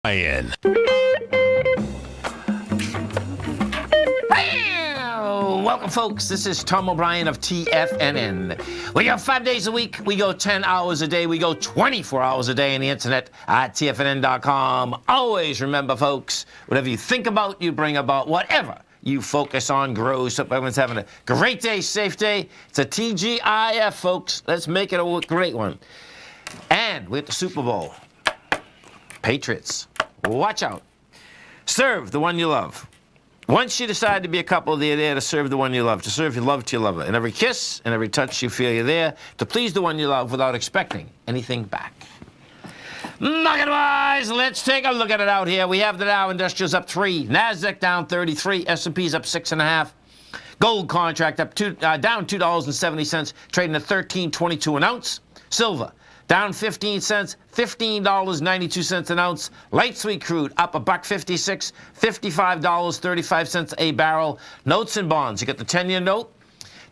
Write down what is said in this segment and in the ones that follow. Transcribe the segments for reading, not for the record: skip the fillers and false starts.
TFNN. Welcome, folks. This is Tom O'Brien of TFNN. We go 5 days a week. We go 10 hours a day. We go 24 hours a day on the internet at TFNN.com. Always remember, folks, whatever you think about, you bring about. Whatever you focus on grows. Hope everyone's having a great day, safe day. It's a TGIF, folks. Let's make it a great one. And we're at the Super Bowl. Patriots, watch out. Serve the one you love. Once you decide to be a couple, they're there to serve the one you love, to serve your love to your lover. In every kiss and every touch, you feel you're there to please the one you love without expecting anything back. Market-wise, let's take a look at it out here. We have the Dow Industrials up 3, NASDAQ down 33, S&P's up 6.5. Gold contract up down $2.70, trading at $13.22 an ounce. Silver down 15 cents, $15.92 an ounce. Light sweet crude up $1.56, $55.35 a barrel. Notes and bonds. You got the 10-year note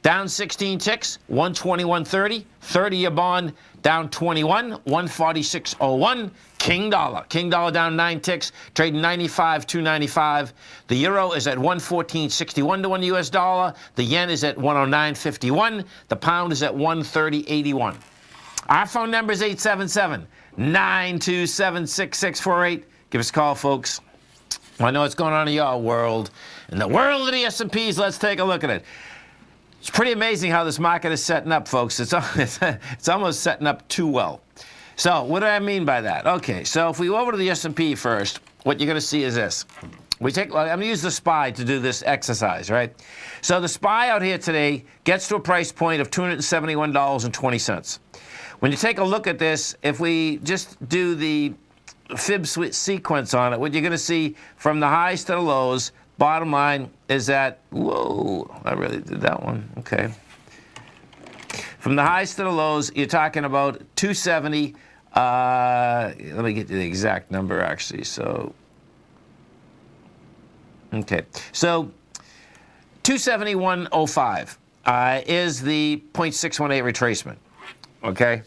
down 16 ticks, 121.30. 30-year bond down 21, 146.01. King dollar down 9 ticks, trading 95.295. The euro is at 114.61 to 1 U.S. dollar. The yen is at 109.51. The pound is at 130.81. Our phone number is 877-927-6648. Give us a call, folks. I know what's going on in your world. In the world of the S&Ps, let's take a look at it. It's pretty amazing how this market is setting up, folks. It's almost setting up too well. So what do I mean by that? Okay, so if we go over to the S&P first, what you're going to see is this. I'm going to use the SPY to do this exercise, right? So the SPY out here today gets to a price point of $271.20. When you take a look at this, if we just do the fib sequence on it, what you're going to see from the highs to the lows, bottom line is that, whoa, I really did that one, okay. From the highs to the lows, you're talking about 270, let me get you the exact number actually, so, okay. So 271.05 is the 0.618 retracement, okay.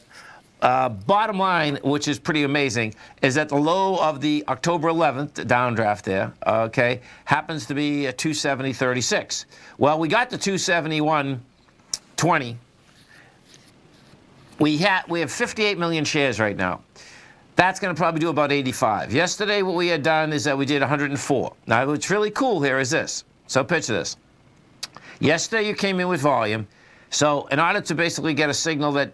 Bottom line, which is pretty amazing, is that the low of the October 11th downdraft there, okay, happens to be a 270.36. Well, we got to 271.20. We have 58 million shares right now. That's going to probably do about 85. Yesterday, what we had done is that we did 104. Now, what's really cool here is this. So picture this. Yesterday, you came in with volume. So in order to basically get a signal that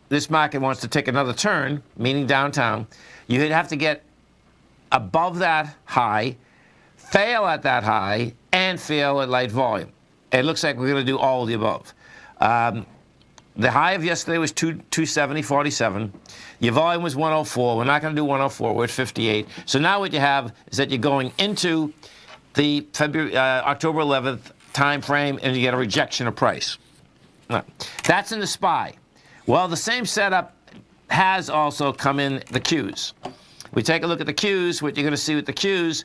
this market wants to take another turn, meaning downtown, you'd have to get above that high, fail at that high, and fail at light volume. It looks like we're going to do all of the above. The high of yesterday was 270.47. Your volume was 104. We're not going to do 104. We're at 58. So now what you have is that you're going into the October 11th time frame, and you get a rejection of price. That's in the SPY. Well, the same setup has also come in the Qs. We take a look at the Qs. What you're going to see with the Qs,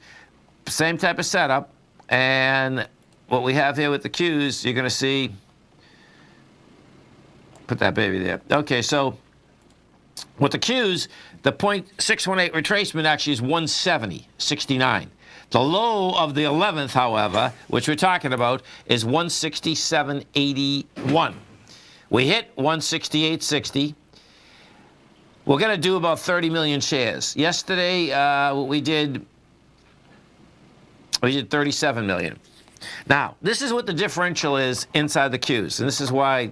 same type of setup. And what we have here with the Qs, you're going to see, put that baby there. Okay, so with the Qs, the 0.618 retracement actually is 170.69. The low of the 11th, however, which we're talking about, is 167.81. We hit 168.60. We're going to do about 30 million shares. Yesterday, we did 37 million. Now, this is what the differential is inside the Qs, and this is why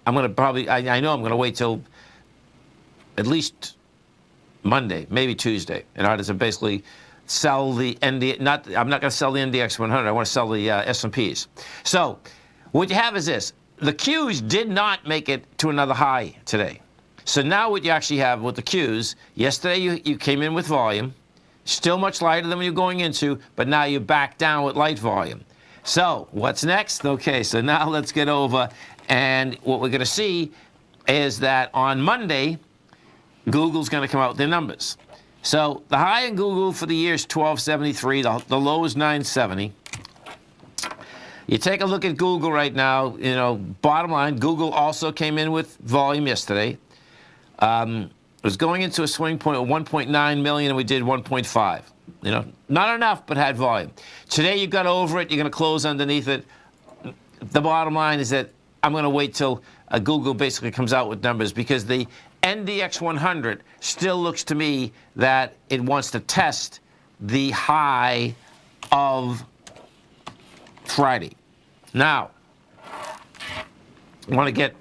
I'm going to probably, I know I'm going to wait till at least Monday, maybe Tuesday, in order to basically sell the I'm not going to sell the NDX 100. I want to sell the S&Ps. So what you have is this. The Qs did not make it to another high today. So now what you actually have with the Qs, yesterday you came in with volume, still much lighter than what you're going into, but now you're back down with light volume. So what's next? Okay, so now let's get over, and what we're going to see is that on Monday, Google's going to come out with their numbers. So the high in Google for the year is 1273, the low is 970. You take a look at Google right now, you know, bottom line, Google also came in with volume yesterday. was going into a swing point of 1.9 million, and we did 1.5. You know, not enough, but had volume. Today you got over it. You're going to close underneath it. The bottom line is that I'm going to wait till Google basically comes out with numbers, because the NDX 100 still looks to me that it wants to test the high of Friday. Now, I want to get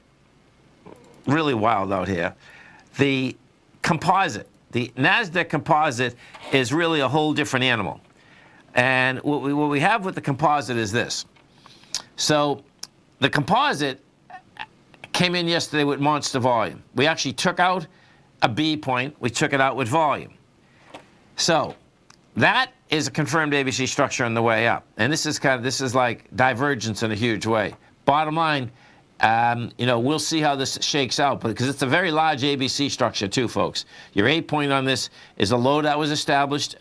really wild out here. The composite, the NASDAQ composite, is really a whole different animal. And what we have with the composite is this. So the composite came in yesterday with monster volume. We actually took out a B point. We took it out with volume. So that is a confirmed ABC structure on the way up. And this is like divergence in a huge way. Bottom line, you know, we'll see how this shakes out, because it's a very large ABC structure too, folks. Your 8 point on this is a low that was established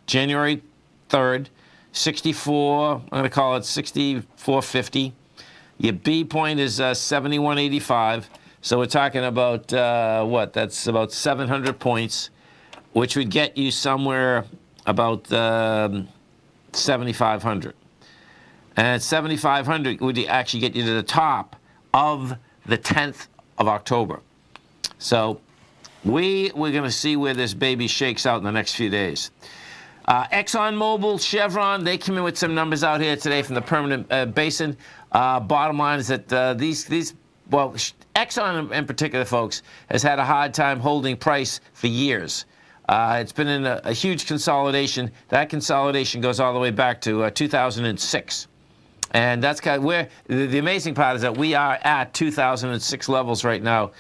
January 3rd, 64, I'm going to call it 64.50. Your B point is 71.85. So we're talking about, what? That's about 700 points, which would get you somewhere about 7,500. And 7,500 would actually get you to the top of the 10th of October. So we're going to see where this baby shakes out in the next few days. ExxonMobil, Chevron, they came in with some numbers out here today from the Permanent Basin. Bottom line is that Exxon in particular, folks, has had a hard time holding price for years. It's been in a huge consolidation. That consolidation goes all the way back to 2006. And that's kind of where the amazing part is that we are at 2006 levels right now.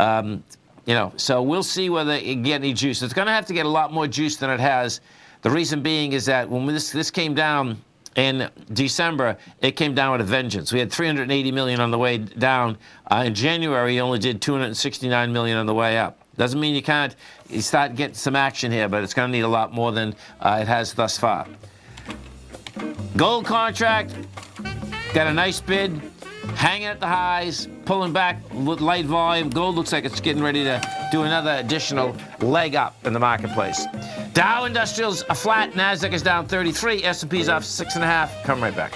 You know, so we'll see whether it can get any juice. It's going to have to get a lot more juice than it has. The reason being is that when this came down in December, it came down with a vengeance. We had 380 million on the way down. In January, you only did 269 million on the way up. Doesn't mean you start getting some action here, but it's going to need a lot more than it has thus far. Gold contract, got a nice bid, hanging at the highs, pulling back with light volume. Gold looks like it's getting ready to do another additional leg up in the marketplace. Dow Industrials are flat, NASDAQ is down 33, S&P's off 6.5. Come right back.